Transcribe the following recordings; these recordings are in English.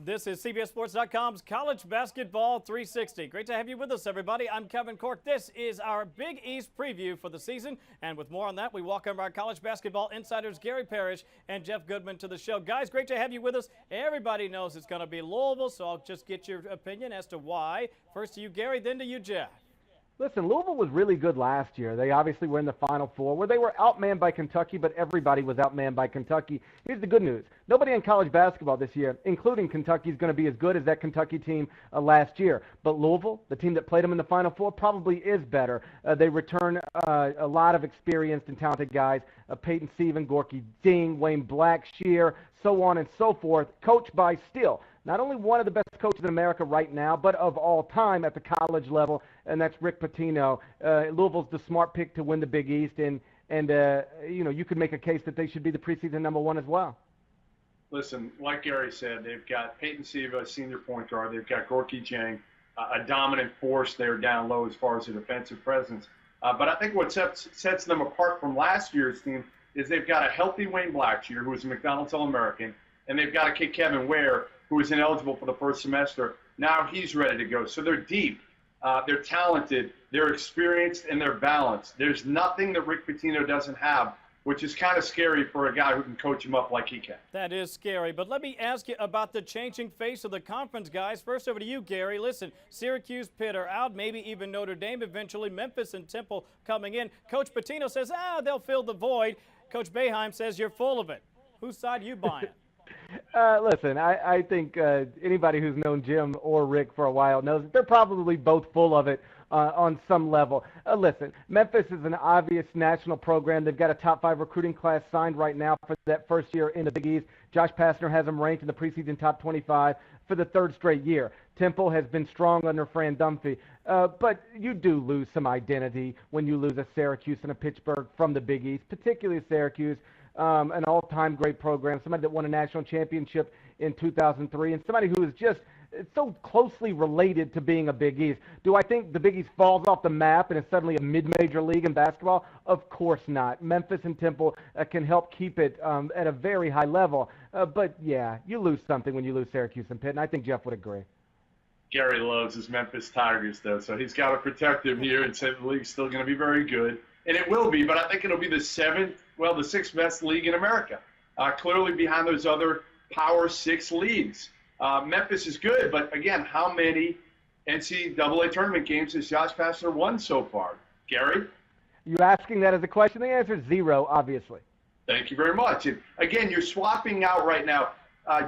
This is CBSSports.com's College Basketball 360. Great to have you with us, everybody. I'm Kevin Cork. This is our Big East preview for the season. And with more on that, we welcome our college basketball insiders, Gary Parrish and Jeff Goodman, to the show. Guys, great to have you with us. Everybody knows it's going to be Louisville, so I'll just get your opinion as to why. First to you, Gary, then to you, Jeff. Listen, Louisville was really good last year. They obviously were in the Final Four, where they were outmanned by Kentucky, but everybody was outmanned by Kentucky. Here's the good news. Nobody in college basketball this year, including Kentucky, is going to be as good as that Kentucky team last year. But Louisville, the team that played them in the Final Four, probably is better. They return a lot of experienced and talented guys, Peyton Sievin, Gorky Ding, Wayne Blackshear, so on and so forth, coached by still not only one of the best coaches in America right now, but of all time at the college level, and that's Rick Pitino. Louisville's the smart pick to win the Big East, and you could make a case that they should be the preseason #1 as well. Listen, like Gary said, they've got Peyton Siva, a senior point guard. They've got Gorky Jang, a dominant force there down low as far as their defensive presence. But I think what sets them apart from last year's team is they've got a healthy Wayne Blackshear, who was a McDonald's All-American, and they've got a kid, Kevin Ware, who was ineligible for the first semester. Now he's ready to go. So they're deep, they're talented, they're experienced, and they're balanced. There's nothing that Rick Pitino doesn't have, which is kind of scary for a guy who can coach him up like he can. That is scary. But let me ask you about the changing face of the conference, guys. First over to you, Gary. Listen, Syracuse, Pitt are out, maybe even Notre Dame eventually, Memphis and Temple coming in. Coach Pitino says, they'll fill the void. Coach Boeheim says you're full of it. Whose side are you buying? Listen, I think anybody who's known Jim or Rick for a while knows that they're probably both full of it on some level. Listen, Memphis is an obvious national program. They've got a top 5 recruiting class signed right now for that first year in the Big East. Josh Pastner has them ranked in the preseason top 25 for the 3rd straight year. Temple has been strong under Fran Dunphy. But you do lose some identity when you lose a Syracuse and a Pittsburgh from the Big East, particularly Syracuse. An all-time great program, somebody that won a national championship in 2003, and somebody who is just so closely related to being a Big East. Do I think the Big East falls off the map and is suddenly a mid-major league in basketball? Of course not. Memphis and Temple can help keep it at a very high level. But, yeah, you lose something when you lose Syracuse and Pitt, and I think Jeff would agree. Gary loves his Memphis Tigers, though, so he's got to protect them here and say the league's still going to be very good. And it will be, but I think it'll be the 6th best league in America, clearly behind those other Power 6 leagues. Memphis is good, but again, how many NCAA tournament games has Josh Pastner won so far? Gary? You asking that as a question? The answer is 0, obviously. Thank you very much. And again, you're swapping out right now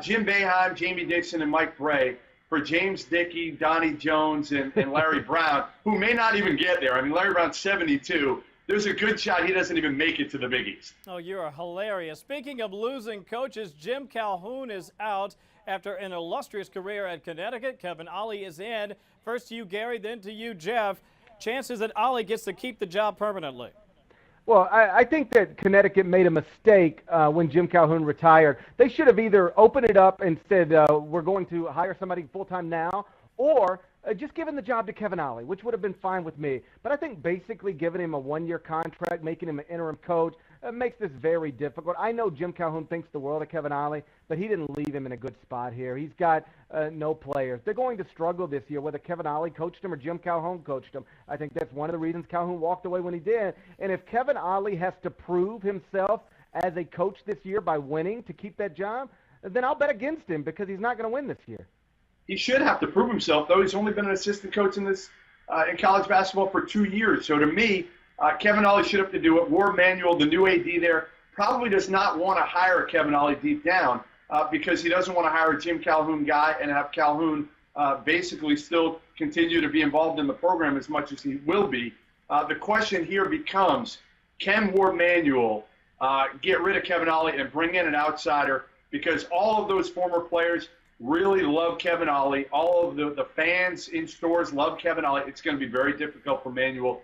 Jim Boeheim, Jamie Dixon, and Mike Bray for James Dickey, Donnie Jones, and Larry Brown, who may not even get there. I mean, Larry Brown's 72. There's a good shot he doesn't even make it to the Big East. Oh, you're hilarious. Speaking of losing coaches, Jim Calhoun is out after an illustrious career at Connecticut. Kevin Ollie is in. First to you, Gary, then to you, Jeff. Chances that Ollie gets to keep the job permanently? Well, I think that Connecticut made a mistake when Jim Calhoun retired. They should have either opened it up and said, we're going to hire somebody full-time now, or just giving the job to Kevin Ollie, which would have been fine with me. But I think basically giving him a 1-year contract, making him an interim coach, makes this very difficult. I know Jim Calhoun thinks the world of Kevin Ollie, but he didn't leave him in a good spot here. He's got no players. They're going to struggle this year, whether Kevin Ollie coached him or Jim Calhoun coached him. I think that's one of the reasons Calhoun walked away when he did. And if Kevin Ollie has to prove himself as a coach this year by winning to keep that job, then I'll bet against him because he's not going to win this year. He should have to prove himself, though. He's only been an assistant coach in college basketball for 2 years. So to me, Kevin Ollie should have to do it. Warren Manuel, the new AD there, probably does not want to hire Kevin Ollie deep down because he doesn't want to hire a Jim Calhoun guy and have Calhoun basically still continue to be involved in the program as much as he will be. The question here becomes, can Warren Manuel get rid of Kevin Ollie and bring in an outsider? Because all of those former players really love Kevin Ollie. All of the fans in stores love Kevin Ollie. It's going to be very difficult for Manuel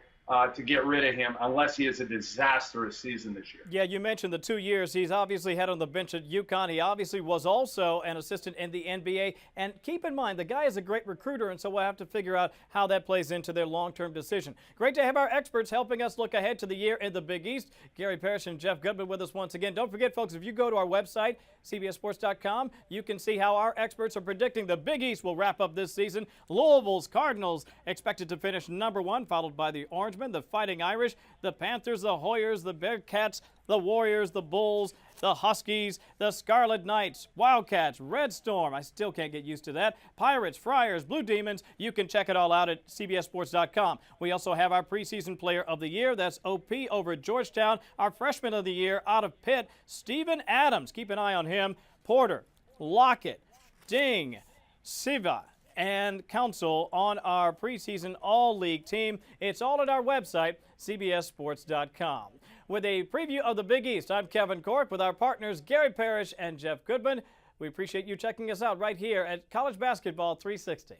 to get rid of him unless he has a disastrous season this year. Yeah, you mentioned the 2 years. He's obviously had on the bench at UConn. He obviously was also an assistant in the NBA. And keep in mind, the guy is a great recruiter, and so we'll have to figure out how that plays into their long-term decision. Great to have our experts helping us look ahead to the year in the Big East. Gary Parrish and Jeff Goodman with us once again. Don't forget, folks, if you go to our website, CBSSports.com, you can see how our experts are predicting the Big East will wrap up this season. Louisville's Cardinals expected to finish #1, followed by the Orangemen, the Fighting Irish, the Panthers, the Hoyers, the Bearcats, the Warriors, the Bulls, the Huskies, the Scarlet Knights, Wildcats, Red Storm. I still can't get used to that. Pirates, Friars, Blue Demons. You can check it all out at CBSSports.com. We also have our preseason player of the year. That's OP over at Georgetown. Our freshman of the year out of Pitt, Steven Adams. Keep an eye on him. Porter, Lockett, Ding, Siva, and Council on our preseason all-league team. It's all at our website, CBSSports.com. With a preview of the Big East, I'm Kevin Cork with our partners Gary Parrish and Jeff Goodman. We appreciate you checking us out right here at College Basketball 360.